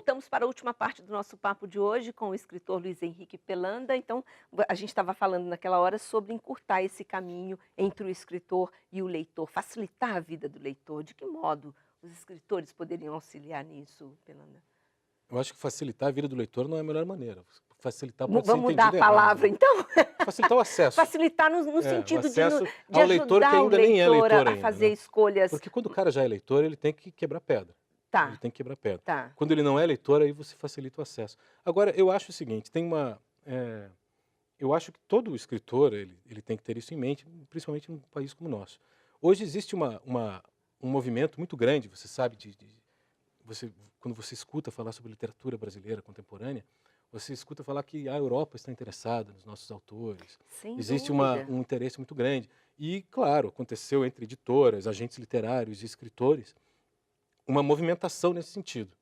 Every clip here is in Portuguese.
voltamos para a última parte do nosso papo de hoje com o escritor Luiz Henrique Pelanda. Então, a gente estava falando naquela hora sobre encurtar esse caminho entre o escritor e o leitor, facilitar a vida do leitor. De que modo os escritores poderiam auxiliar nisso, Pelanda? Eu acho que facilitar a vida do leitor não é a melhor maneira. Facilitar pode ser Vamos mudar a entendido errado, palavra, né. então? Facilitar o acesso. Facilitar no O sentido de, acesso de ao leitor que ajudar o ainda nem é leitor a, leitor a ainda, fazer né. escolhas. Porque quando o cara já é leitor, ele tem que quebrar pedra. Ele Tá, tem que quebrar pedra. tá. Quando ele não é leitor, aí você facilita o acesso. Agora, eu acho o seguinte, eu acho que todo escritor, ele tem que ter isso em mente, principalmente num país como o nosso. Hoje existe um movimento muito grande, você sabe, quando você escuta falar sobre literatura brasileira contemporânea, você escuta falar que a Europa está interessada nos nossos autores. Sem Existe dúvida. um interesse muito grande. E, claro, aconteceu entre editoras, agentes literários e escritores uma movimentação nesse sentido.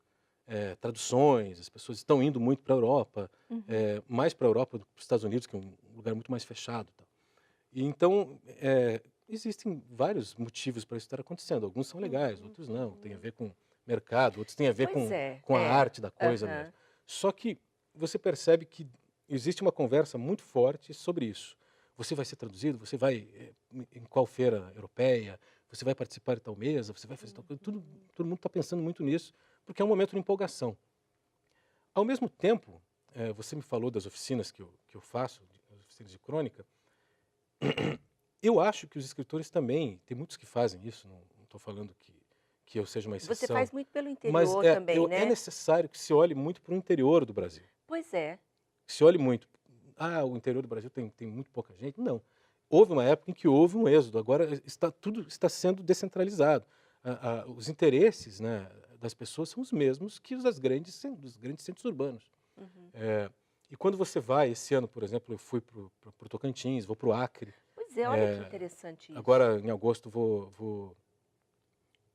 Traduções, as pessoas estão indo muito para a Europa, Uhum. mais para a Europa do que para os Estados Unidos, que é um lugar muito mais fechado. Tal. E então, existem vários motivos para isso estar acontecendo. Alguns são legais, Uhum, outros não. Tem a uhum. ver com mercado, outros têm a ver Pois é, com a arte da coisa mesmo. aham. Só que você percebe que existe uma conversa muito forte sobre isso. Você vai ser traduzido, você vai em qual feira europeia, você vai participar de tal mesa, você vai fazer tal coisa. Uhum. Todo mundo está pensando muito nisso, porque é um momento de empolgação. Ao mesmo tempo, você me falou das oficinas que eu faço, as oficinas de crônica. Eu acho que os escritores também, tem muitos que fazem isso, não estou falando que eu seja uma Você exceção, faz muito pelo mas interior também, é né? necessário que se olhe muito para o interior do Brasil. Pois é. Que se olhe muito. Ah, o interior do Brasil tem muito pouca gente. Não. Houve uma época em que houve um êxodo, agora tudo está sendo descentralizado. Os interesses, né, das pessoas são os mesmos que os dos grandes centros urbanos. Uhum. É, e quando você vai, esse ano, por exemplo, eu fui para o Tocantins, vou para o Acre. Pois é, olha que É, interessante isso. agora, em agosto, vou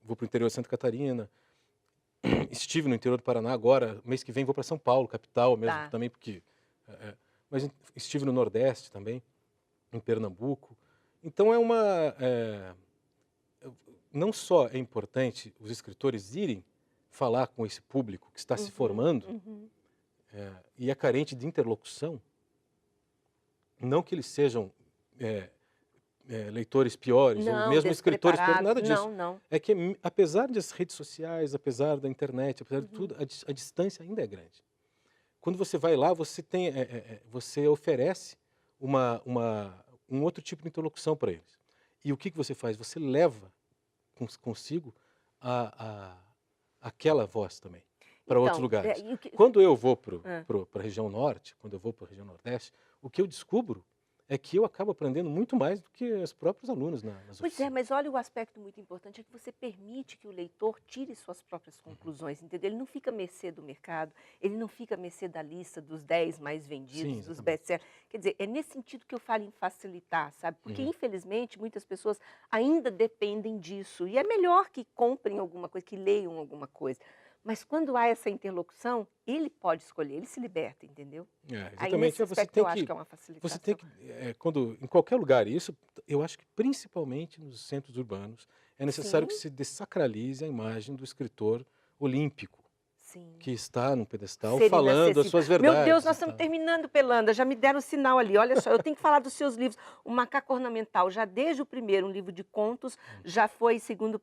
para o interior de Santa Catarina. Estive no interior do Paraná agora, mês que vem vou para São Paulo, capital mesmo, Tá. também porque... é, é, mas estive no Nordeste também, em Pernambuco. Então não só é importante os escritores irem falar com esse público que está se Uhum, formando uhum. e é carente de interlocução, não que eles sejam leitores piores, ou Não, mesmo escritores piores, despreparados. nada disso. Não, não. É que, apesar das redes sociais, apesar da internet, apesar de Uhum. tudo, a distância ainda é grande. Quando você vai lá, você oferece um outro tipo de interlocução para eles. E o que você faz? Você leva consigo a, a, aquela voz também para outros Então, lugares. e o que... Quando eu vou Hã. para a região norte, quando eu vou para a região nordeste, o que eu descubro é que eu acabo aprendendo muito mais do que os próprios alunos nas Pois é, oficinas. mas olha o aspecto muito importante, é que você permite que o leitor tire suas próprias conclusões, entendeu? Ele não fica à mercê do mercado, ele não fica à mercê da lista dos 10 mais Sim, vendidos, dos exatamente. best-sellers. Quer dizer, é nesse sentido que eu falo em facilitar, sabe? Porque, Uhum. infelizmente, muitas pessoas ainda dependem disso. E é melhor que comprem alguma coisa, que leiam alguma coisa. Mas quando há essa interlocução, ele pode escolher, ele se liberta, entendeu? Aí, Exatamente. nesse aspecto, eu acho que é uma Você tem facilitação. que, quando, em qualquer lugar, isso, eu acho que principalmente nos centros urbanos, é necessário Sim, que se dessacralize a imagem do escritor olímpico, sim. que está no pedestal Ser falando as inacessível. suas Meu Deus, verdades nós e estamos tal. terminando, Pelanda, já me deram sinal ali, olha só, eu tenho que falar dos seus livros. O Macaco Ornamental, já desde o primeiro, um livro de contos, já foi segundo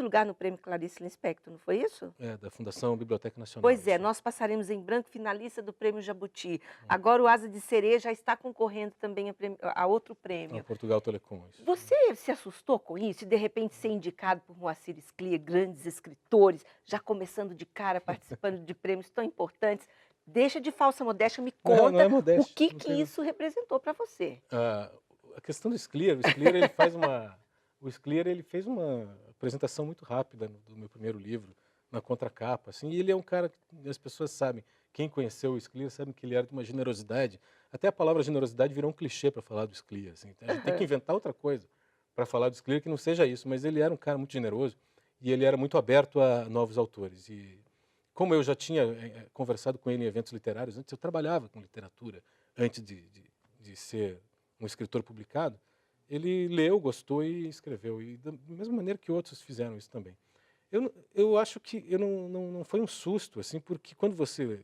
lugar no prêmio Clarice Lispector, não foi isso? Da Fundação Biblioteca Nacional, Pois é, isso aí. nós passaremos em branco, finalista do prêmio Jabuti. Agora o Asa de Sereia já está concorrendo também a outro prêmio. Portugal Telecom, isso. Você se assustou com isso e de repente ser indicado por Moacir Sclia, grandes escritores, já começando de cara, participando de prêmios tão importantes? Deixa de falsa modéstia, me Não, não é conta o modéstia, que não que tem não. isso representou para você. A questão do Scliar, o Scliar ele fez uma apresentação muito rápida do meu primeiro livro, na contracapa, assim, e ele é um cara que as pessoas sabem, quem conheceu o Scliar sabe que ele era de uma generosidade, até a palavra generosidade virou um clichê para falar do Scliar, assim, então a gente tem que Aham. inventar outra coisa para falar do Scliar que não seja isso, mas ele era um cara muito generoso e ele era muito aberto a novos autores, e como eu já tinha conversado com ele em eventos literários, antes eu trabalhava com literatura, antes de ser um escritor publicado, ele leu, gostou e escreveu. E da mesma maneira que outros fizeram isso também. Eu acho que não foi um susto, assim, porque quando você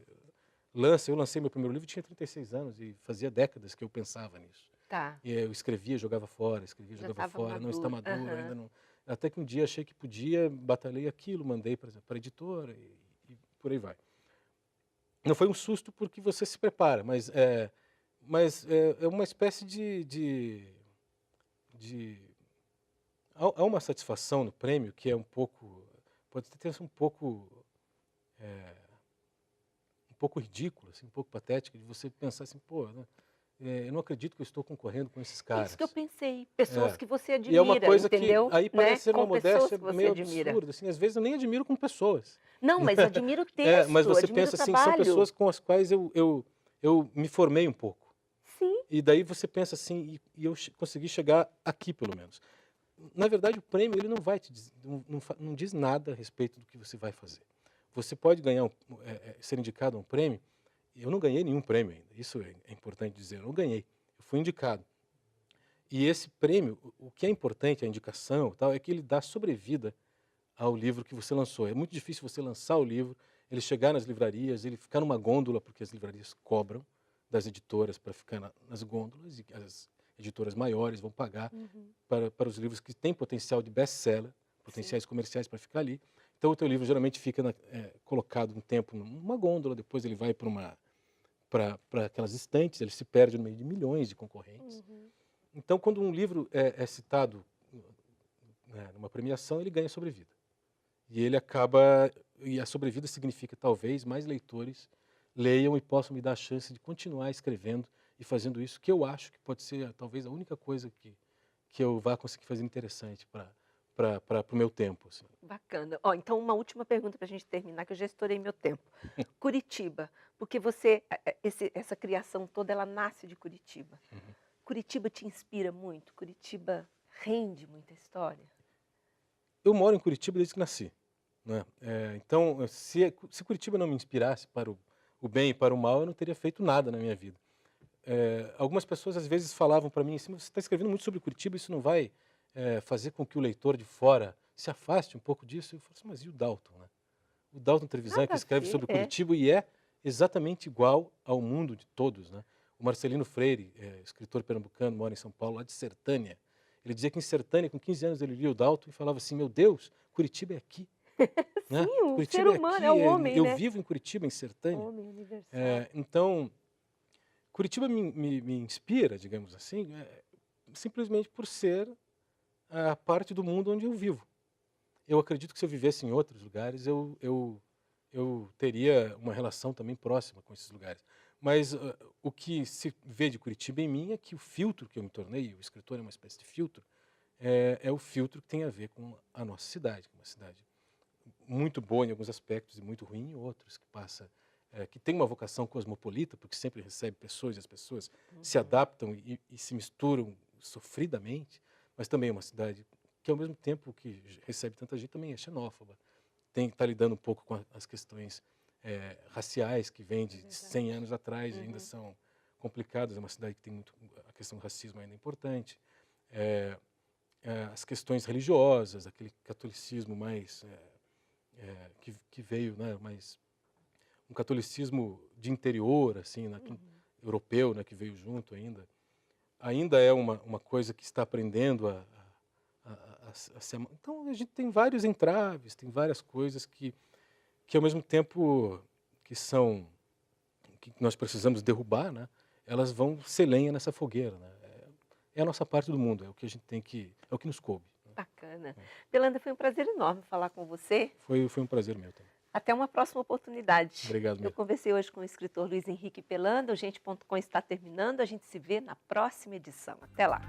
lança, eu lancei meu primeiro livro, tinha 36 anos e fazia décadas que eu pensava nisso. Tá, E eu escrevia, jogava fora, escrevia, já jogava estava fora, não está maduro. maduro, ainda Aham. não. Até que um dia achei que podia, batalhei aquilo, mandei para a editora e por aí vai. Não foi um susto porque você se prepara, mas é uma espécie de há uma satisfação no prêmio que é um pouco, pode ter sido um pouco ridículo, assim, um pouco patético, de você pensar assim, pô, né, eu não acredito que eu estou concorrendo com esses É isso que eu caras. pensei. Pessoas É. que você E é uma admira, coisa que entendeu? aí Né? parece ser Com uma pessoas modéstia que você meio admira. absurda, assim, às vezes eu nem admiro com pessoas. Não, mas admira o Mas texto, você admira o pensa assim, são trabalho. pessoas com as quais eu me formei um pouco. Sim. E daí você pensa assim, e eu consegui chegar aqui pelo menos. Na verdade, o prêmio ele não vai te não diz nada a respeito do que você vai fazer. Você pode ganhar ser indicado a um prêmio. Eu não ganhei nenhum prêmio ainda. Isso é importante dizer. Eu não ganhei. Eu fui indicado. E esse prêmio, o que é importante, a indicação, e tal, é que ele dá sobrevida ao livro que você lançou. É muito difícil você lançar o livro, ele chegar nas livrarias, ele ficar numa gôndola, porque as livrarias cobram das editoras para ficar nas gôndolas, e as editoras maiores vão pagar Uhum. para os livros que têm potencial de best-seller, Sim. potenciais comerciais para ficar ali. Então o teu livro geralmente fica colocado um tempo numa gôndola, depois ele vai para aquelas estantes, ele se perde no meio de milhões de concorrentes. Uhum. Então quando um livro é citado numa premiação, ele ganha sobrevida. E ele acaba, e a sobrevida significa talvez mais leitores leiam e possam me dar a chance de continuar escrevendo e fazendo isso, que eu acho que pode ser talvez a única coisa que eu vá conseguir fazer interessante para o meu tempo. Assim. Bacana. Ó, então, uma última pergunta para a gente terminar, que eu já estourei meu tempo. Curitiba, porque você, essa criação toda, ela nasce de Curitiba. Uhum. Curitiba te inspira muito? Curitiba rende muita história? Eu moro em Curitiba desde que nasci. Né? Então, se Curitiba não me inspirasse para o bem e para o mal, eu não teria feito nada na minha vida. Algumas pessoas às vezes falavam para mim assim, você está escrevendo muito sobre Curitiba, isso não vai fazer com que o leitor de fora se afaste um pouco disso? Eu falo assim, mas e o Dalton? Né? O Dalton Trevisan que Nada a escreve ver, sobre é. Curitiba e é exatamente igual ao mundo de todos. Né? O Marcelino Freire, escritor pernambucano, mora em São Paulo, lá de Sertânia. Ele dizia que em Sertânia, com 15 anos, ele lia o Dalton e falava assim, meu Deus, Curitiba é aqui. Né? Sim, o ser Curitiba é humano é aqui, o homem, eu né? vivo em Curitiba, em Sertânia. Homem universal. Então, Curitiba me inspira, digamos assim, simplesmente por ser a parte do mundo onde eu vivo. Eu acredito que se eu vivesse em outros lugares, eu teria uma relação também próxima com esses lugares. Mas o que se vê de Curitiba em mim é que o filtro que eu me tornei, o escritor é uma espécie de filtro, é o filtro que tem a ver com a nossa cidade, que é uma cidade muito boa em alguns aspectos e muito ruim em outros, que tem uma vocação cosmopolita, porque sempre recebe pessoas e as pessoas se adaptam e se misturam sofridamente, mas também é uma cidade que, ao mesmo tempo que recebe tanta gente, também é xenófoba. Está lidando um pouco com as questões raciais que vêm de 100 anos atrás e ainda Uhum. são complicadas. É uma cidade que tem muito a questão do racismo ainda é importante. As questões religiosas, aquele catolicismo mais que veio, né, mais um catolicismo de interior, assim, né, europeu, né, que veio junto ainda é uma coisa que está aprendendo a ser. Então a gente tem vários entraves, tem várias coisas que ao mesmo tempo que nós precisamos derrubar, né, elas vão ser lenha nessa fogueira, né. É a nossa parte do mundo, é o que a gente tem é o que nos coube. Né. Bacana. Belanda, foi um prazer enorme falar com você. Foi um prazer meu também. Até uma próxima oportunidade. Obrigado Eu mesmo. conversei hoje com o escritor Luiz Henrique Pelanda. O Gente.com está terminando. A gente se vê na próxima edição. Até lá.